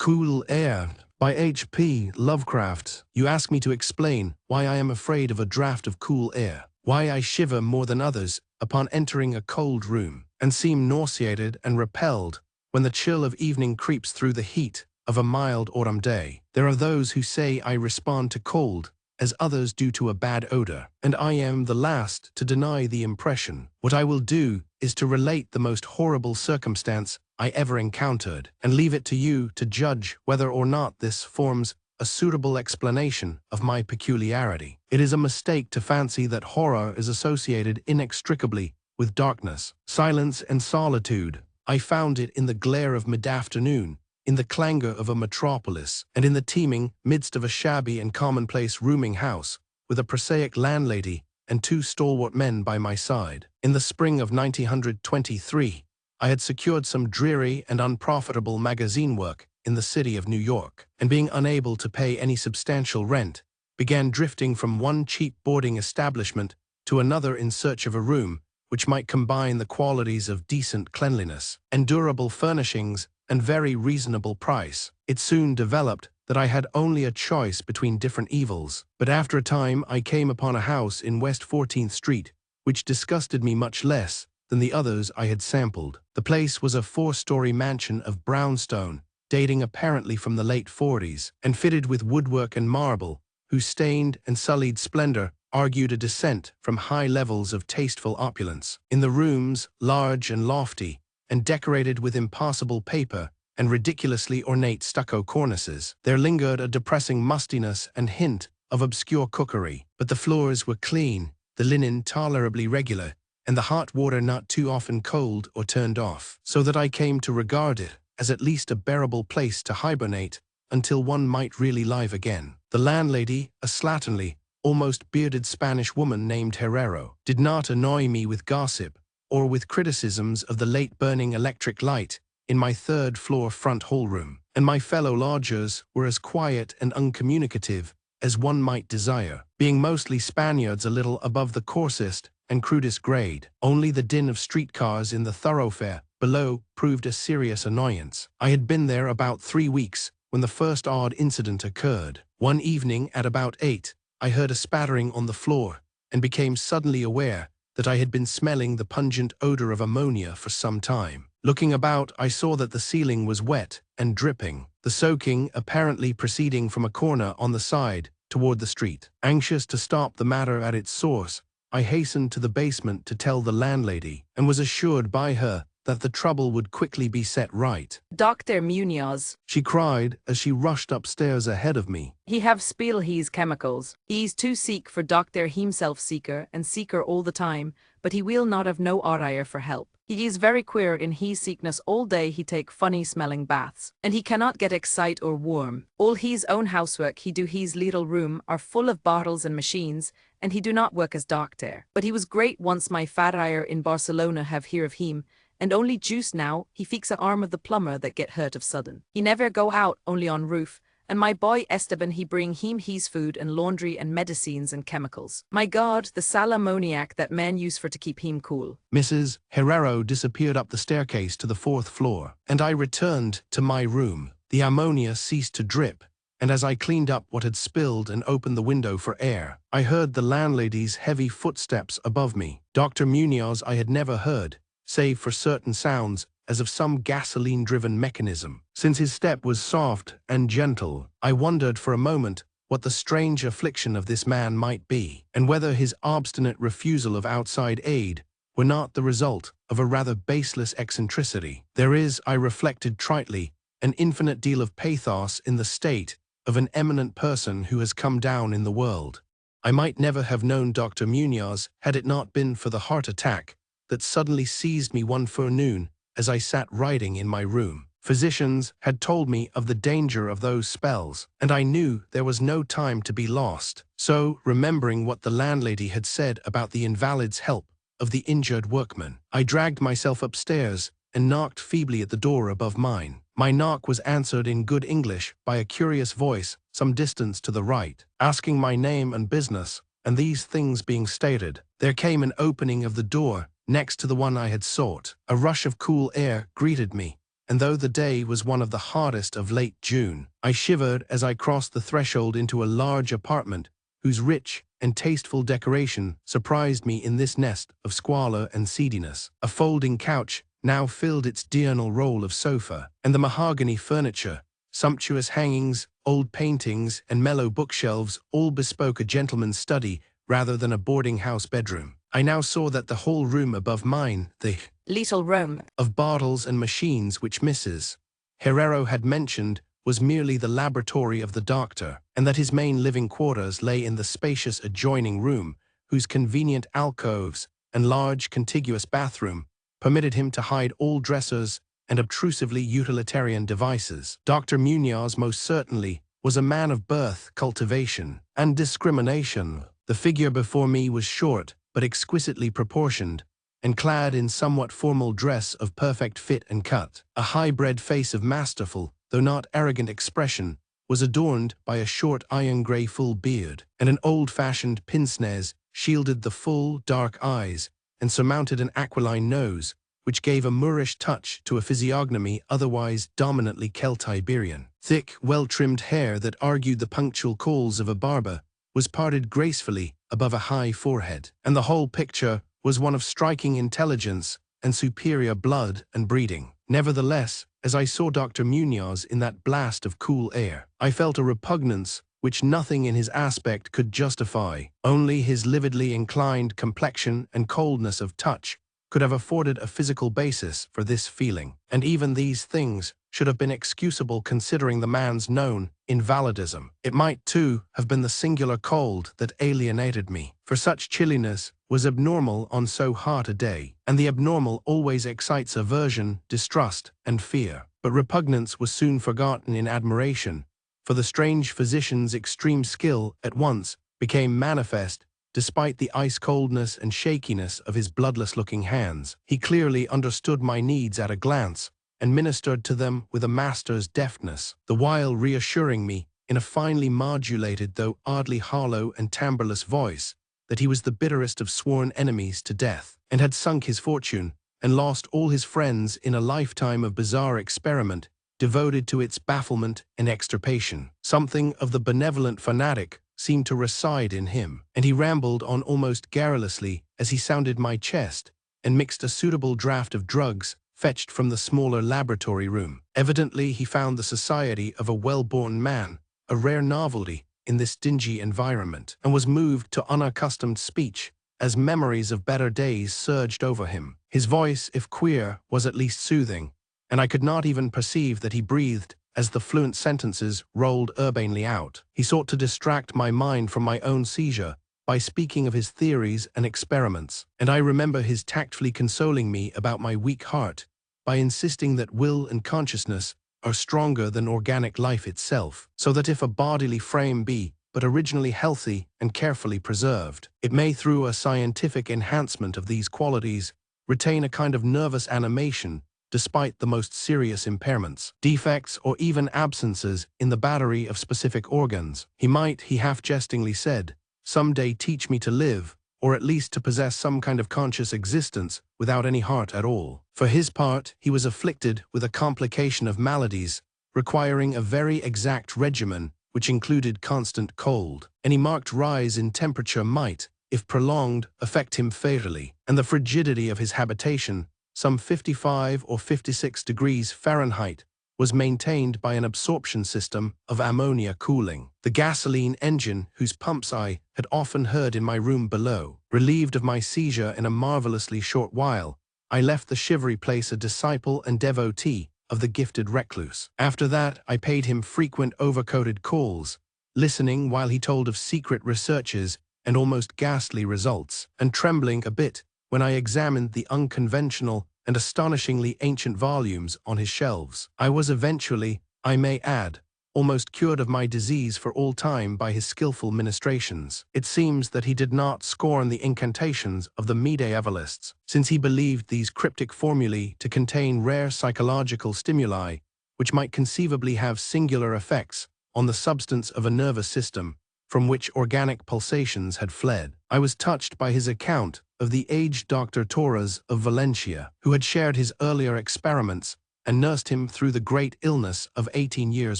Cool Air by H.P. Lovecraft. You ask me to explain why I am afraid of a draft of cool air, why I shiver more than others upon entering a cold room, and seem nauseated and repelled when the chill of evening creeps through the heat of a mild autumn day. There are those who say I respond to cold as others do to a bad odor, and I am the last to deny the impression. What I will do is to relate the most horrible circumstance I ever encountered, and leave it to you to judge whether or not this forms a suitable explanation of my peculiarity. It is a mistake to fancy that horror is associated inextricably with darkness, silence, and solitude. I found it in the glare of mid-afternoon, in the clangor of a metropolis, and in the teeming midst of a shabby and commonplace rooming house, with a prosaic landlady and two stalwart men by my side. In the spring of 1923, I had secured some dreary and unprofitable magazine work in the city of New York, and being unable to pay any substantial rent, began drifting from one cheap boarding establishment to another in search of a room which might combine the qualities of decent cleanliness, endurable furnishings, and very reasonable price. It soon developed that I had only a choice between different evils, but after a time I came upon a house in West 14th Street, which disgusted me much less than the others I had sampled. The place was a 4-story mansion of brownstone, dating apparently from the late 40s, and fitted with woodwork and marble, whose stained and sullied splendor argued a descent from high levels of tasteful opulence. In the rooms, large and lofty, and decorated with impossible paper and ridiculously ornate stucco cornices, there lingered a depressing mustiness and hint of obscure cookery. But the floors were clean, the linen tolerably regular, and the hot water not too often cold or turned off, so that I came to regard it as at least a bearable place to hibernate until one might really live again. The landlady, a slatternly, almost bearded Spanish woman named Herrero, did not annoy me with gossip or with criticisms of the late burning electric light in my third-floor front hall room, and my fellow lodgers were as quiet and uncommunicative as one might desire, being mostly Spaniards a little above the coarsest and crudest grade. Only the din of streetcars in the thoroughfare below proved a serious annoyance. I had been there about 3 weeks when the first odd incident occurred. One evening at about 8, I heard a spattering on the floor and became suddenly aware that I had been smelling the pungent odor of ammonia for some time. Looking about, I saw that the ceiling was wet and dripping, the soaking apparently proceeding from a corner on the side toward the street. Anxious to stop the matter at its source, I hastened to the basement to tell the landlady, and was assured by her that the trouble would quickly be set right. Dr. Munoz, she cried as she rushed upstairs ahead of me. He have spill his chemicals. He's too seek for doctor himself seeker and seeker all the time, but he will not have no orire for help. He is very queer in his sickness all day he take funny smelling baths, and he cannot get excite or warm. All his own housework he do his little room are full of bottles and machines, and he do not work as doctor. But he was great once my fatire in Barcelona have hear of him, and only juice now he fix a arm of the plumber that get hurt of sudden. He never go out, only on roof, and my boy Esteban he bring him his food and laundry and medicines and chemicals. My God, the sal ammoniac that man use for to keep him cool. Mrs. Herrero disappeared up the staircase to the 4th floor, and I returned to my room. The ammonia ceased to drip, and as I cleaned up what had spilled and opened the window for air, I heard the landlady's heavy footsteps above me. Dr. Munoz I had never heard, save for certain sounds as of some gasoline-driven mechanism. Since his step was soft and gentle, I wondered for a moment what the strange affliction of this man might be, and whether his obstinate refusal of outside aid were not the result of a rather baseless eccentricity. There is, I reflected tritely, an infinite deal of pathos in the state of an eminent person who has come down in the world. I might never have known Dr. Munoz had it not been for the heart attack that suddenly seized me one forenoon as I sat writing in my room. Physicians had told me of the danger of those spells, and I knew there was no time to be lost. So, remembering what the landlady had said about the invalid's help of the injured workman, I dragged myself upstairs and knocked feebly at the door above mine. My knock was answered in good English by a curious voice some distance to the right, asking my name and business, and these things being stated, there came an opening of the door next to the one I had sought. A rush of cool air greeted me, and though the day was one of the hottest of late June, I shivered as I crossed the threshold into a large apartment whose rich and tasteful decoration surprised me in this nest of squalor and seediness. A folding couch now filled its diurnal role of sofa, and the mahogany furniture, sumptuous hangings, old paintings, and mellow bookshelves all bespoke a gentleman's study rather than a boarding-house bedroom. I now saw that the whole room above mine, the little room of bottles and machines which Mrs. Herrero had mentioned, was merely the laboratory of the doctor, and that his main living quarters lay in the spacious adjoining room, whose convenient alcoves and large contiguous bathroom permitted him to hide all dressers and obtrusively utilitarian devices. Dr. Munoz most certainly was a man of birth, cultivation, and discrimination. The figure before me was short, but exquisitely proportioned, and clad in somewhat formal dress of perfect fit and cut. A high-bred face of masterful, though not arrogant expression, was adorned by a short iron-gray full beard, and an old-fashioned pince-nez shielded the full, dark eyes and surmounted an aquiline nose, which gave a Moorish touch to a physiognomy otherwise dominantly Celtiberian. Thick, well-trimmed hair that argued the punctual calls of a barber was parted gracefully above a high forehead, and the whole picture was one of striking intelligence and superior blood and breeding. Nevertheless, as I saw Dr. Munoz in that blast of cool air, I felt a repugnance which nothing in his aspect could justify. Only his lividly inclined complexion and coldness of touch could have afforded a physical basis for this feeling, and even these things should have been excusable considering the man's known invalidism. It might, too, have been the singular cold that alienated me, for such chilliness was abnormal on so hot a day, and the abnormal always excites aversion, distrust, and fear. But repugnance was soon forgotten in admiration, for the strange physician's extreme skill at once became manifest despite the ice-coldness and shakiness of his bloodless-looking hands. He clearly understood my needs at a glance, and ministered to them with a master's deftness, the while reassuring me, in a finely modulated though oddly hollow and timbreless voice, that he was the bitterest of sworn enemies to death, and had sunk his fortune, and lost all his friends in a lifetime of bizarre experiment devoted to its bafflement and extirpation. Something of the benevolent fanatic seemed to reside in him, and he rambled on almost garrulously as he sounded my chest and mixed a suitable draught of drugs fetched from the smaller laboratory room. Evidently he found the society of a well-born man a rare novelty in this dingy environment, and was moved to unaccustomed speech as memories of better days surged over him. His voice, if queer, was at least soothing, and I could not even perceive that he breathed as the fluent sentences rolled urbanely out. He sought to distract my mind from my own seizure by speaking of his theories and experiments, and I remember his tactfully consoling me about my weak heart by insisting that will and consciousness are stronger than organic life itself, so that if a bodily frame be but originally healthy and carefully preserved, it may, through a scientific enhancement of these qualities, retain a kind of nervous animation despite the most serious impairments, defects, or even absences in the battery of specific organs. He might, he half-jestingly said, someday teach me to live, or at least to possess some kind of conscious existence without any heart at all. For his part, he was afflicted with a complication of maladies, requiring a very exact regimen which included constant cold. Any marked rise in temperature might, if prolonged, affect him fatally, and the frigidity of his habitation, some 55 or 56 degrees Fahrenheit, was maintained by an absorption system of ammonia cooling. The gasoline engine, whose pumps I had often heard in my room below, relieved of my seizure in a marvelously short while, I left the shivery place a disciple and devotee of the gifted recluse. After that, I paid him frequent overcoated calls, listening while he told of secret researches and almost ghastly results, and trembling a bit when I examined the unconventional and astonishingly ancient volumes on his shelves. I was eventually, I may add, almost cured of my disease for all time by his skillful ministrations. It seems that he did not scorn the incantations of the medievalists, since he believed these cryptic formulae to contain rare psychological stimuli which might conceivably have singular effects on the substance of a nervous system from which organic pulsations had fled. I was touched by his account of the aged Dr. Torres of Valencia, who had shared his earlier experiments and nursed him through the great illness of 18 years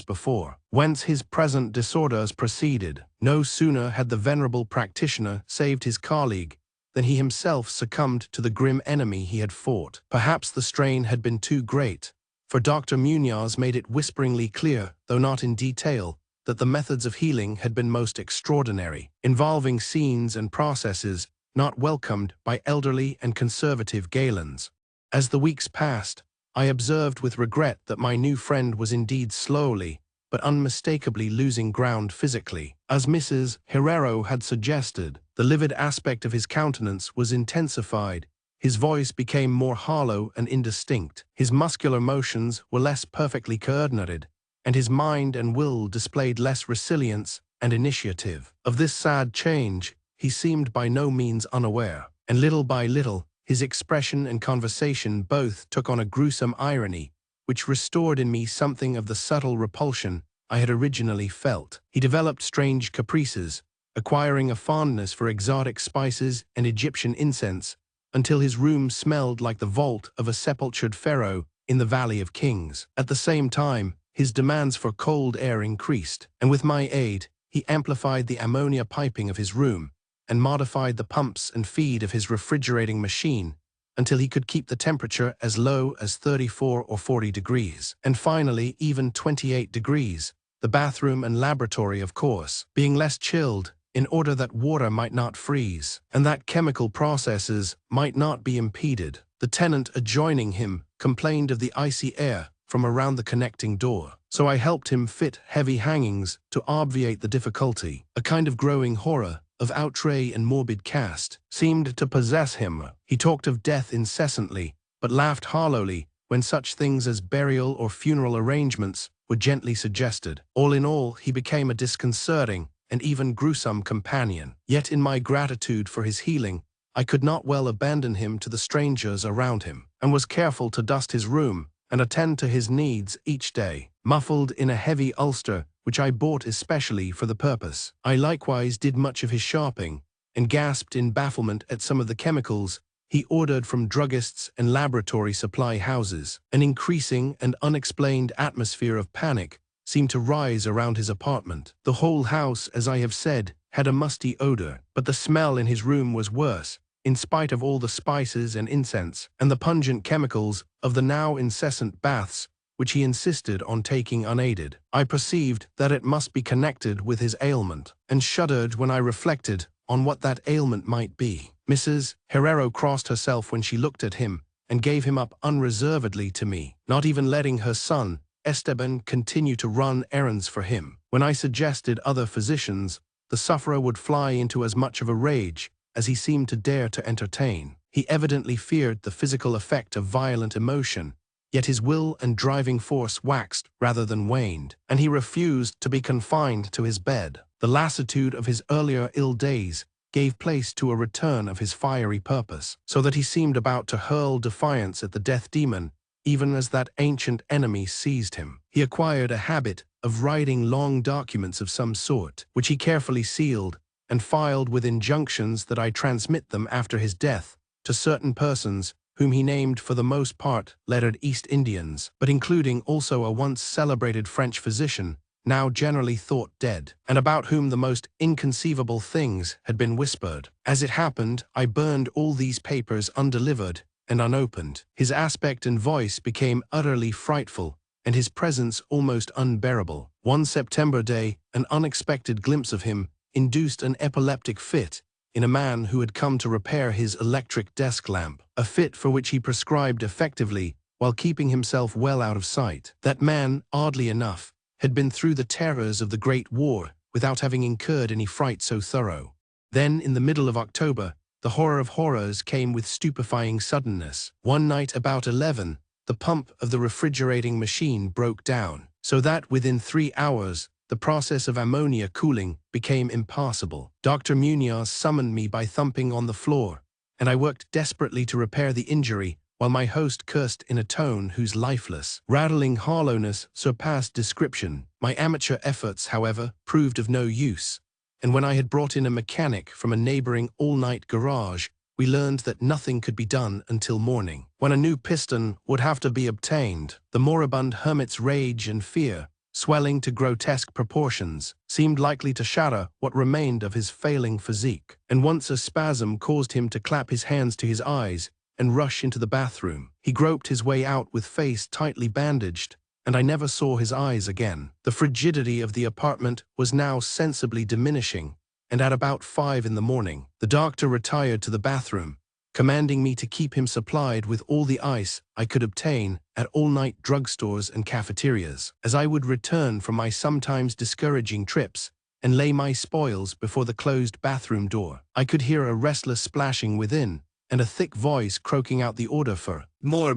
before, whence his present disorders proceeded. No sooner had the venerable practitioner saved his colleague than he himself succumbed to the grim enemy he had fought. Perhaps the strain had been too great, for Dr. Munoz made it whisperingly clear, though not in detail, that the methods of healing had been most extraordinary, involving scenes and processes not welcomed by elderly and conservative Galans. As the weeks passed, I observed with regret that my new friend was indeed slowly, but unmistakably losing ground physically. As Mrs. Herrero had suggested, the livid aspect of his countenance was intensified, his voice became more hollow and indistinct, his muscular motions were less perfectly coordinated, and his mind and will displayed less resilience and initiative. Of this sad change, he seemed by no means unaware, and little by little, his expression and conversation both took on a gruesome irony, which restored in me something of the subtle repulsion I had originally felt. He developed strange caprices, acquiring a fondness for exotic spices and Egyptian incense, until his room smelled like the vault of a sepultured pharaoh in the Valley of Kings. At the same time, his demands for cold air increased, and with my aid, he amplified the ammonia piping of his room and modified the pumps and feed of his refrigerating machine until he could keep the temperature as low as 34 or 40 degrees, and finally even 28 degrees, the bathroom and laboratory, of course, being less chilled in order that water might not freeze, and that chemical processes might not be impeded. The tenant adjoining him complained of the icy air from around the connecting door, so I helped him fit heavy hangings to obviate the difficulty. A kind of growing horror of outre and morbid cast seemed to possess him. He talked of death incessantly, but laughed hollowly when such things as burial or funeral arrangements were gently suggested. All in all, he became a disconcerting and even gruesome companion. Yet in my gratitude for his healing, I could not well abandon him to the strangers around him, and was careful to dust his room and attend to his needs each day, muffled in a heavy ulster which I bought especially for the purpose. I likewise did much of his shopping, and gasped in bafflement at some of the chemicals he ordered from druggists and laboratory supply houses. An increasing and unexplained atmosphere of panic seemed to rise around his apartment. The whole house, as I have said, had a musty odor, but the smell in his room was worse, in spite of all the spices and incense, and the pungent chemicals of the now incessant baths which he insisted on taking unaided. I perceived that it must be connected with his ailment, and shuddered when I reflected on what that ailment might be. Mrs. Herrero crossed herself when she looked at him, and gave him up unreservedly to me, not even letting her son, Esteban, continue to run errands for him. When I suggested other physicians, the sufferer would fly into as much of a rage as he seemed to dare to entertain. He evidently feared the physical effect of violent emotion, yet his will and driving force waxed rather than waned, and he refused to be confined to his bed. The lassitude of his earlier ill days gave place to a return of his fiery purpose, so that he seemed about to hurl defiance at the death demon, even as that ancient enemy seized him. He acquired a habit of writing long documents of some sort, which he carefully sealed and filed with injunctions that I transmit them after his death to certain persons whom he named for the most part lettered East Indians, but including also a once celebrated French physician, now generally thought dead, and about whom the most inconceivable things had been whispered. As it happened, I burned all these papers undelivered and unopened. His aspect and voice became utterly frightful, and his presence almost unbearable. One September day, an unexpected glimpse of him induced an epileptic fit in a man who had come to repair his electric desk lamp, a fit for which he prescribed effectively while keeping himself well out of sight. That man, oddly enough, had been through the terrors of the Great War without having incurred any fright so thorough. Then, in the middle of October, the horror of horrors came with stupefying suddenness. One night about 11, the pump of the refrigerating machine broke down, so that within 3 hours, the process of ammonia cooling became impossible. Dr. Munoz summoned me by thumping on the floor, and I worked desperately to repair the injury, while my host cursed in a tone whose lifeless, rattling hollowness surpassed description. My amateur efforts, however, proved of no use, and when I had brought in a mechanic from a neighboring all-night garage, we learned that nothing could be done until morning, when a new piston would have to be obtained. The moribund hermit's rage and fear, swelling to grotesque proportions, seemed likely to shatter what remained of his failing physique, and once a spasm caused him to clap his hands to his eyes and rush into the bathroom. He groped his way out with face tightly bandaged, and I never saw his eyes again. The frigidity of the apartment was now sensibly diminishing, and at about 5 in the morning, the doctor retired to the bathroom, commanding me to keep him supplied with all the ice I could obtain at all-night drugstores and cafeterias. As I would return from my sometimes discouraging trips and lay my spoils before the closed bathroom door, I could hear a restless splashing within and a thick voice croaking out the order for more.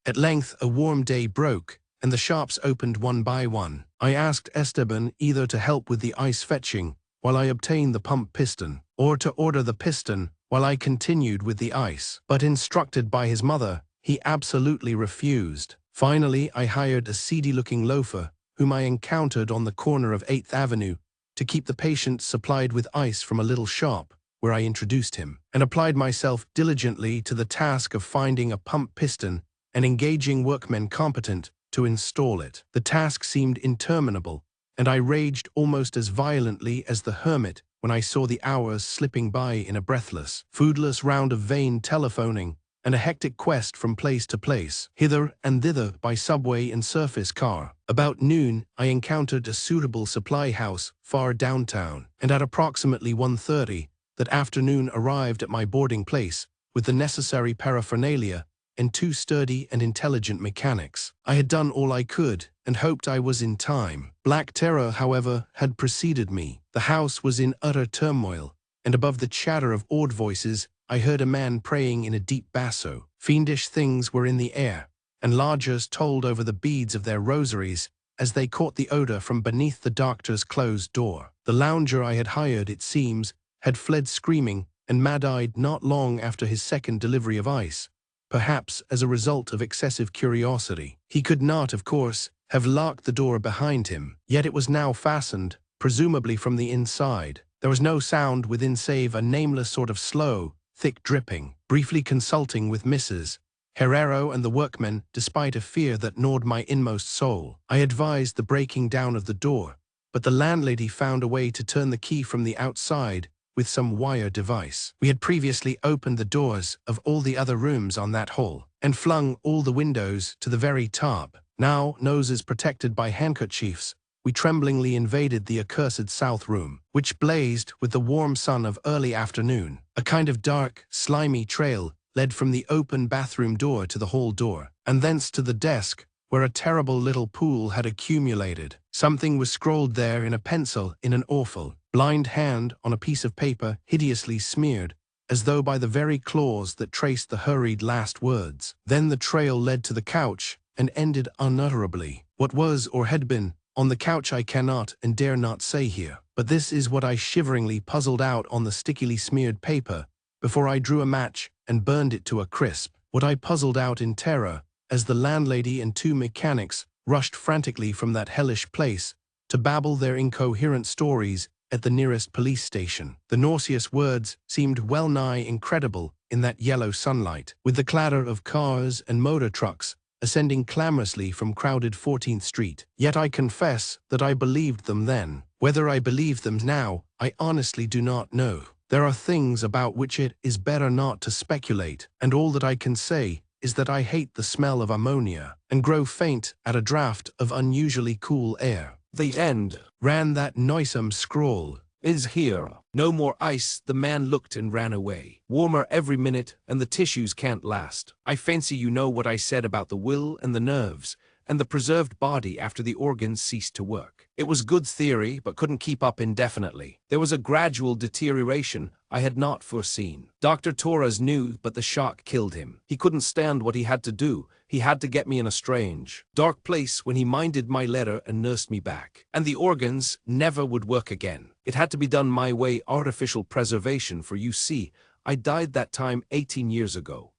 At length a warm day broke, and the shops opened one by one. I asked Esteban either to help with the ice fetching while I obtained the pump piston, or to order the piston while I continued with the ice. But instructed by his mother, he absolutely refused. Finally, I hired a seedy-looking loafer, whom I encountered on the corner of 8th Avenue, to keep the patient supplied with ice from a little shop, where I introduced him, and applied myself diligently to the task of finding a pump piston and engaging workmen competent to install it. The task seemed interminable, and I raged almost as violently as the hermit when I saw the hours slipping by in a breathless, foodless round of vain telephoning and a hectic quest from place to place, hither and thither by subway and surface car. About noon, I encountered a suitable supply house far downtown, and at approximately 1:30, that afternoon arrived at my boarding place with the necessary paraphernalia and 2 sturdy and intelligent mechanics. I had done all I could and hoped I was in time. Black terror, however, had preceded me. The house was in utter turmoil, and above the chatter of awed voices, I heard a man praying in a deep basso. Fiendish things were in the air, and lodgers told over the beads of their rosaries as they caught the odor from beneath the doctor's closed door. The lounger I had hired, it seems, had fled screaming and mad-eyed not long after his second delivery of ice, perhaps as a result of excessive curiosity. He could not, of course, have locked the door behind him, yet it was now fastened, presumably from the inside. There was no sound within save a nameless sort of slow, thick dripping. Briefly consulting with Mrs. Herrero and the workmen, despite a fear that gnawed my inmost soul, I advised the breaking down of the door, but the landlady found a way to turn the key from the outside with some wire device. We had previously opened the doors of all the other rooms on that hall, and flung all the windows to the very top. Now, noses protected by handkerchiefs, we tremblingly invaded the accursed south room, which blazed with the warm sun of early afternoon. A kind of dark, slimy trail led from the open bathroom door to the hall door, and thence to the desk, where a terrible little pool had accumulated. Something was scrawled there in a pencil in an awful, blind hand on a piece of paper hideously smeared, as though by the very claws that traced the hurried last words. Then the trail led to the couch and ended unutterably. What was or had been on the couch I cannot and dare not say here, but this is what I shiveringly puzzled out on the stickily smeared paper before I drew a match and burned it to a crisp. What I puzzled out in terror as the landlady and 2 mechanics rushed frantically from that hellish place to babble their incoherent stories at the nearest police station. The nauseous words seemed well nigh incredible in that yellow sunlight, with the clatter of cars and motor trucks ascending clamorously from crowded 14th Street. Yet I confess that I believed them then. Whether I believe them now, I honestly do not know. There are things about which it is better not to speculate, and all that I can say is that I hate the smell of ammonia, and grow faint at a draught of unusually cool air. The end, ran that noisome scrawl, is here. No more ice. The man looked and ran away. Warmer every minute, and the tissues can't last. I fancy you know what I said about the will and the nerves, and the preserved body after the organs ceased to work. It was good theory, but couldn't keep up indefinitely. There was a gradual deterioration I had not foreseen. Dr. Torres knew, but the shock killed him. He couldn't stand what he had to do. He had to get me in a strange, dark place when he minded my letter and nursed me back. And the organs never would work again. It had to be done my way, artificial preservation, for you see, I died that time 18 years ago.